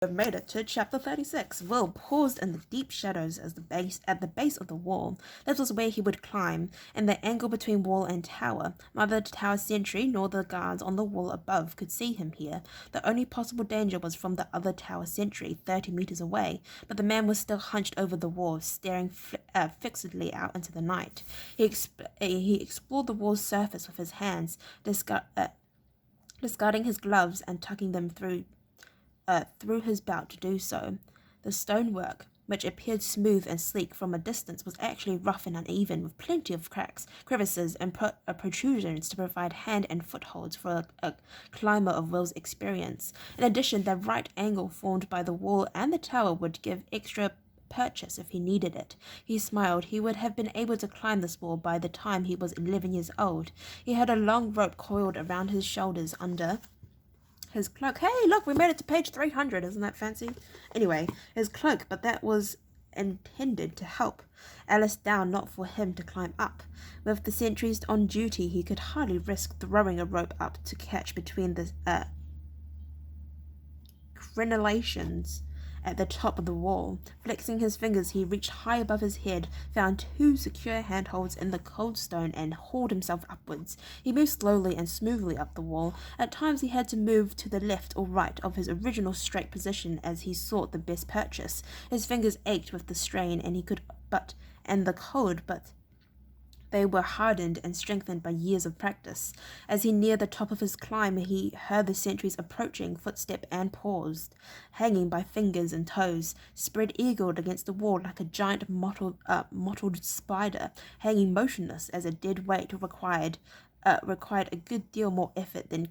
We've made it to chapter 36. Will paused in the deep shadows at the base of the wall. This was where he would climb, in the angle between wall and tower. Neither the tower sentry nor the guards on the wall above could see him here. The only possible danger was from the other tower sentry, 30 meters away, but the man was still hunched over the wall, staring fixedly out into the night. He explored the wall's surface with his hands, discarding his gloves and tucking them through his belt to do so. The stonework, which appeared smooth and sleek from a distance, was actually rough and uneven, with plenty of cracks, crevices, and protrusions to provide hand and footholds for a climber of Will's experience. In addition, the right angle formed by the wall and the tower would give extra purchase if he needed it. He smiled. He would have been able to climb this wall by the time he was 11 years old. He had a long rope coiled around his shoulders under his cloak. Hey, look, we made it to page 300. Isn't that fancy? Anyway, his cloak, but that was intended to help Alice down, not for him to climb up. With the sentries on duty, he could hardly risk throwing a rope up to catch between the crenellations at the top of the wall. Flexing his fingers, he reached high above his head, found two secure handholds in the cold stone, and hauled himself upwards. He moved slowly and smoothly up the wall. At times he had to move to the left or right of his original straight position as he sought the best purchase. His fingers ached with the strain, and the cold, but they were hardened and strengthened by years of practice. As he neared the top of his climb, he heard the sentries approaching, footstep, and paused, hanging by fingers and toes, spread-eagled against the wall like a giant mottled spider, hanging motionless as a dead weight required a good deal more effort than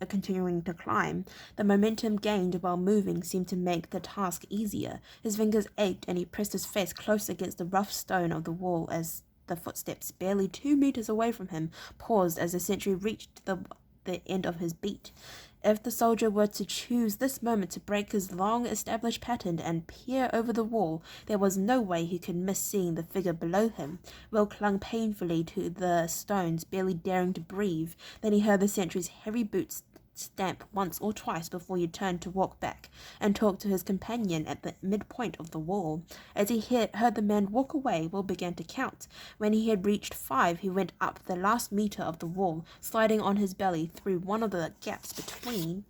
continuing to climb. The momentum gained while moving seemed to make the task easier. His fingers ached, and he pressed his face close against the rough stone of the wall as the footsteps, barely 2 meters away from him, paused as the sentry reached the end of his beat. If the soldier were to choose this moment to break his long-established pattern and peer over the wall, there was no way he could miss seeing the figure below him. Will clung painfully to the stones, barely daring to breathe. Then he heard the sentry's heavy boots stamp once or twice before he turned to walk back and talk to his companion at the midpoint of the wall. As he heard the man walk away, Will began to count. When he had reached 5, he went up the last meter of the wall, sliding on his belly through one of the gaps between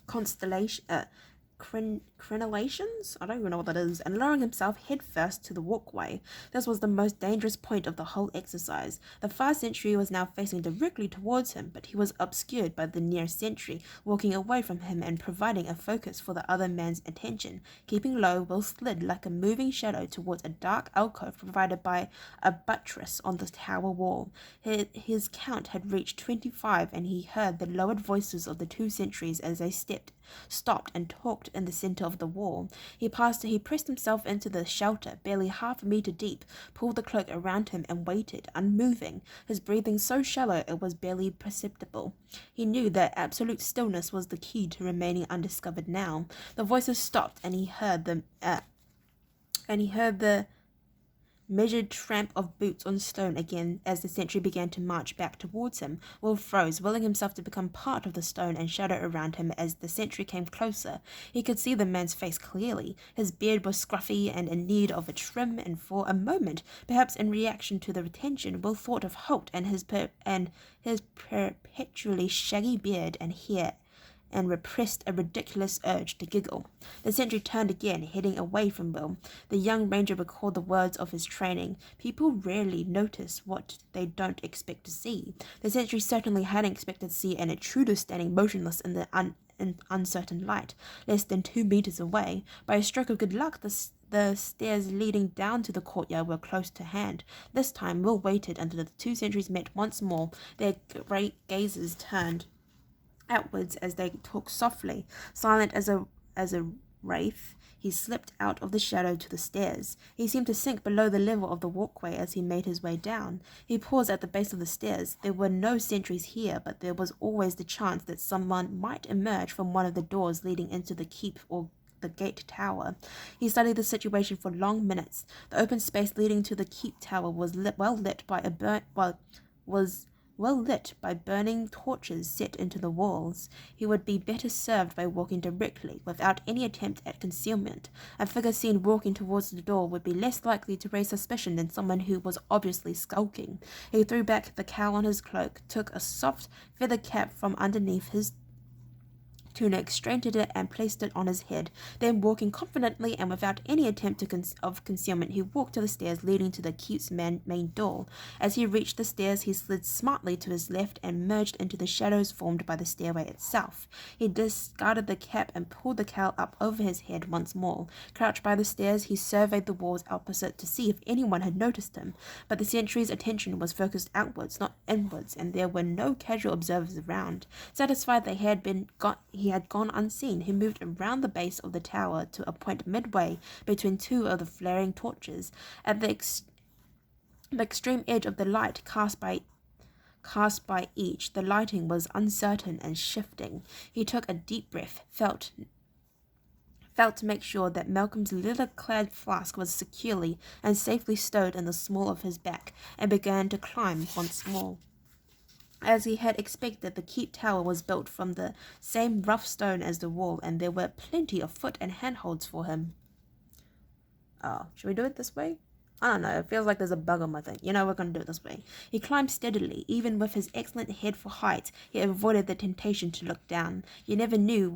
crenellations? I don't even know what that is, and lowering himself headfirst to the walkway. This was the most dangerous point of the whole exercise. The far sentry was now facing directly towards him, but he was obscured by the near sentry, walking away from him and providing a focus for the other man's attention. Keeping low, Will slid like a moving shadow towards a dark alcove provided by a buttress on the tower wall. His count had reached 25, and he heard the lowered voices of the two sentries as they stopped and talked in the center of the wall. He pressed himself into the shelter, barely half a meter deep, pulled the cloak around him, and waited, unmoving, his breathing so shallow it was barely perceptible. He knew that absolute stillness was the key to remaining undiscovered now. The voices stopped, and he heard the measured tramp of boots on stone again as the sentry began to march back towards him. Will froze, willing himself to become part of the stone and shadow around him as the sentry came closer. He could see the man's face clearly. His beard was scruffy and in need of a trim, and for a moment, perhaps in reaction to the attention, Will thought of Holt and his perpetually shaggy beard and hair, and repressed a ridiculous urge to giggle. The sentry turned again, heading away from Will. The young ranger recalled the words of his training. People rarely notice what they don't expect to see. The sentry certainly hadn't expected to see an intruder standing motionless in the uncertain light, less than 2 meters away. By a stroke of good luck, the stairs leading down to the courtyard were close to hand. This time, Will waited until the two sentries met once more, their great gazes turned outwards as they talked softly. Silent as a wraith, he slipped out of the shadow to the stairs. He seemed to sink below the level of the walkway as he made his way down. He paused at the base of the stairs. There were no sentries here, but there was always the chance that someone might emerge from one of the doors leading into the keep or the gate tower. He studied the situation for long minutes. The open space leading to the keep tower was well lit by a well lit by burning torches set into the walls. He would be better served by walking directly, without any attempt at concealment. A figure seen walking towards the door would be less likely to raise suspicion than someone who was obviously skulking. He threw back the cowl on his cloak, took a soft feather cap from underneath his tunic, straightened it and placed it on his head. Then, walking confidently and without any attempt of concealment, he walked to the stairs leading to the keep's main door. As he reached the stairs, he slid smartly to his left and merged into the shadows formed by the stairway itself. He discarded the cap and pulled the cowl up over his head once more. Crouched by the stairs, he surveyed the walls opposite to see if anyone had noticed him, but the sentry's attention was focused outwards, not inwards, and there were no casual observers around. Satisfied that he had gone unseen, he moved around the base of the tower to a point midway between two of the flaring torches. At the extreme edge of the light cast by each, the lighting was uncertain and shifting. He took a deep breath, felt to make sure that Malcolm's leather-clad flask was securely and safely stowed in the small of his back, and began to climb once more. As he had expected, the keep tower was built from the same rough stone as the wall, and there were plenty of foot and handholds for him. Oh, should we do it this way? I don't know, it feels like there's a bug on my thing. We're going to do it this way. He climbed steadily. Even with his excellent head for height, he avoided the temptation to look down. You never knew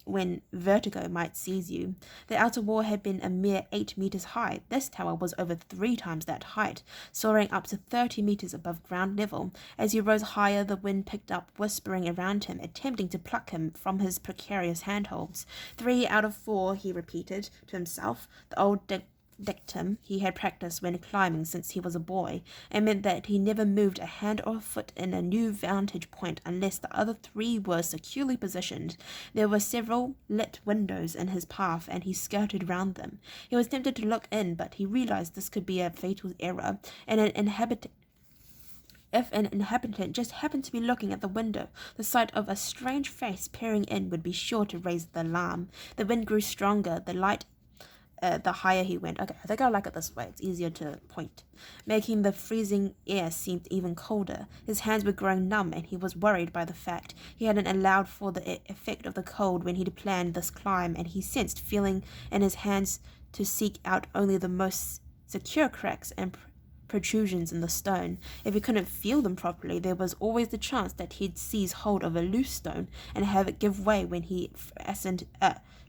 when vertigo might seize you. The outer wall had been a mere 8 meters high. This tower was over 3 times that height, soaring up to 30 meters above ground level. As he rose higher, the wind picked up, whispering around him, attempting to pluck him from his precarious handholds. 3 out of 4, he repeated to himself. The old dictum he had practiced when climbing since he was a boy, and meant that he never moved a hand or a foot in a new vantage point unless the other 3 were securely positioned. There were several lit windows in his path, and he skirted round them. He was tempted to look in, but he realized this could be a fatal error, and if an inhabitant just happened to be looking at the window, the sight of a strange face peering in would be sure to raise the alarm. The wind grew stronger, the higher he went. Okay, I think I like it this way. It's easier to point. Making the freezing air seem even colder. His hands were growing numb, and he was worried by the fact he hadn't allowed for the effect of the cold when he'd planned this climb, and he sensed feeling in his hands to seek out only the most secure cracks and protrusions in the stone. If he couldn't feel them properly, there was always the chance that he'd seize hold of a loose stone and have it give way when he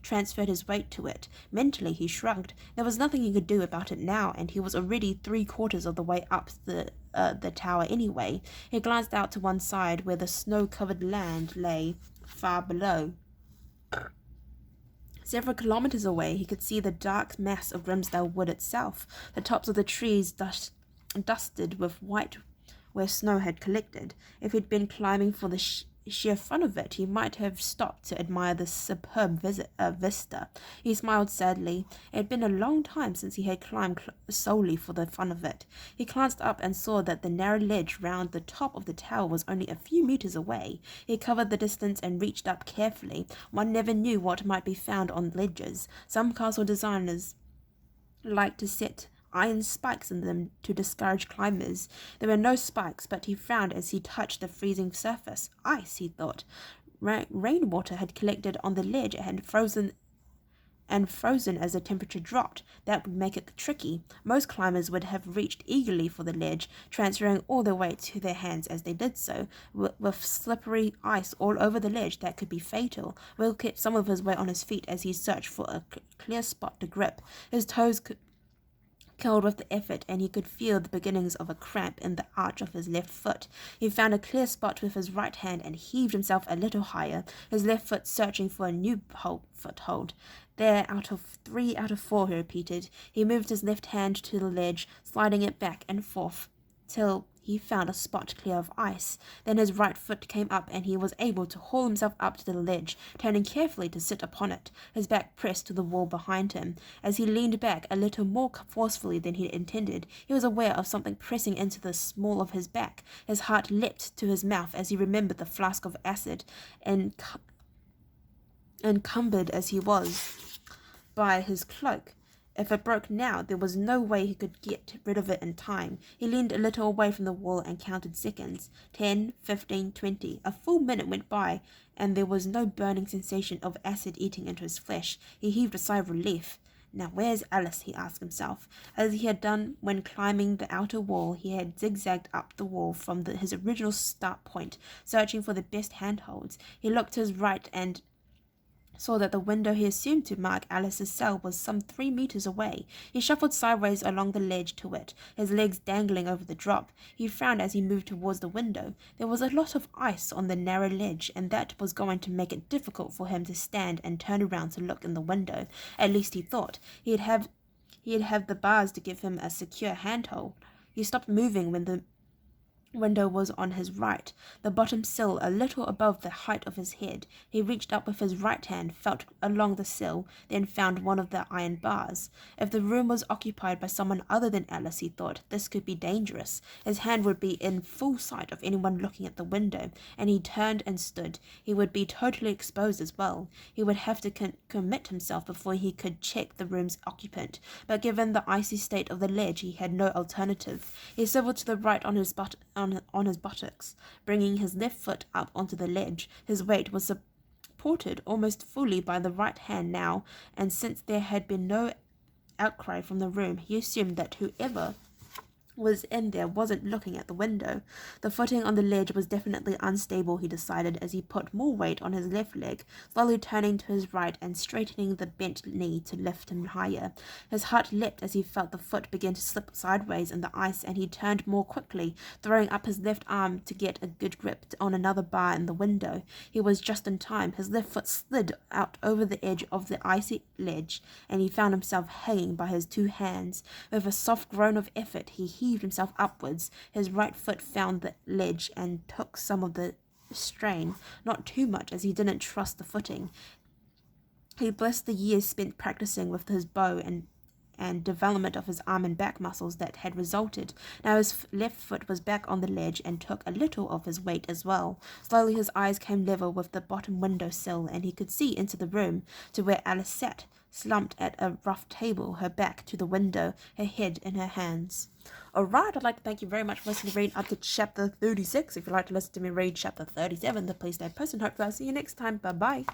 transferred his weight to it. Mentally, he shrugged. There was nothing he could do about it now, and he was already 3/4 of the way up the tower anyway. He glanced out to one side, where the snow-covered land lay far below. Several kilometers away, he could see the dark mass of Grimsdale Wood itself, the tops of the trees dusted with white where snow had collected. If he'd been climbing for the sheer fun of it, he might have stopped to admire this superb vista. He smiled sadly. It had been a long time since he had climbed solely for the fun of it. He glanced up and saw that the narrow ledge round the top of the tower was only a few meters away. He covered the distance and reached up carefully. One never knew what might be found on ledges. Some castle designers liked to set iron spikes in them to discourage climbers. There were no spikes, but he frowned as he touched the freezing surface. Ice, he thought. Rainwater had collected on the ledge and frozen as the temperature dropped. That would make it tricky. Most climbers would have reached eagerly for the ledge, transferring all their weight to their hands as they did so. With slippery ice all over the ledge, that could be fatal. Will kept some of his weight on his feet as he searched for a clear spot to grip. His toes curled with the effort, and he could feel the beginnings of a cramp in the arch of his left foot. He found a clear spot with his right hand and heaved himself a little higher, his left foot searching for a new foothold. There, 3 out of 4, he repeated. He moved his left hand to the ledge, sliding it back and forth till he found a spot clear of ice. Then his right foot came up, and he was able to haul himself up to the ledge, turning carefully to sit upon it, his back pressed to the wall behind him. As he leaned back a little more forcefully than he intended, he was aware of something pressing into the small of his back. His heart leapt to his mouth as he remembered the flask of acid, encumbered as he was by his cloak. If it broke now, there was no way he could get rid of it in time. He leaned a little away from the wall and counted seconds. 10, 15, 20. A full minute went by, and there was no burning sensation of acid eating into his flesh. He heaved a sigh of relief. Now where's Alice? He asked himself. As he had done when climbing the outer wall, he had zigzagged up the wall from his original start point, searching for the best handholds. He looked to his right and saw that the window he assumed to mark Alice's cell was some 3 meters away. He shuffled sideways along the ledge to it, his legs dangling over the drop. He frowned as he moved towards the window. There was a lot of ice on the narrow ledge, and that was going to make it difficult for him to stand and turn around to look in the window. At least he thought. He'd have the bars to give him a secure handhold. He stopped moving when the window was on his right, the bottom sill a little above the height of his head. He reached up with his right hand, felt along the sill, then found one of the iron bars. If the room was occupied by someone other than Alice, he thought, this could be dangerous. His hand would be in full sight of anyone looking at the window, and he turned and stood. He would be totally exposed as well. He would have to commit himself before he could check the room's occupant, but given the icy state of the ledge, he had no alternative. He swiveled to the right on his buttocks, bringing his left foot up onto the ledge. His weight was supported almost fully by the right hand now, and since there had been no outcry from the room, he assumed that whoever was in there wasn't looking at the window. The footing on the ledge was definitely unstable, he decided, as he put more weight on his left leg, slowly turning to his right and straightening the bent knee to lift him higher. His heart leapt as he felt the foot begin to slip sideways in the ice, and he turned more quickly, throwing up his left arm to get a good grip on another bar in the window. He was just in time. His left foot slid out over the edge of the icy ledge, and he found himself hanging by his 2 hands. With a soft groan of effort, he heaved himself upwards. His right foot found the ledge and took some of the strain, not too much, as he didn't trust the footing. He blessed the years spent practicing with his bow and development of his arm and back muscles that had resulted. Now his left foot was back on the ledge and took a little of his weight as well. Slowly his eyes came level with the bottom window sill, and he could see into the room to where Alice sat, slumped at a rough table, her back to the window, her head in her hands. Alright, I'd like to thank you very much for listening to read up to chapter 36. If you'd like to listen to me read chapter 37, then please stay posted. Hopefully I'll see you next time. Bye bye.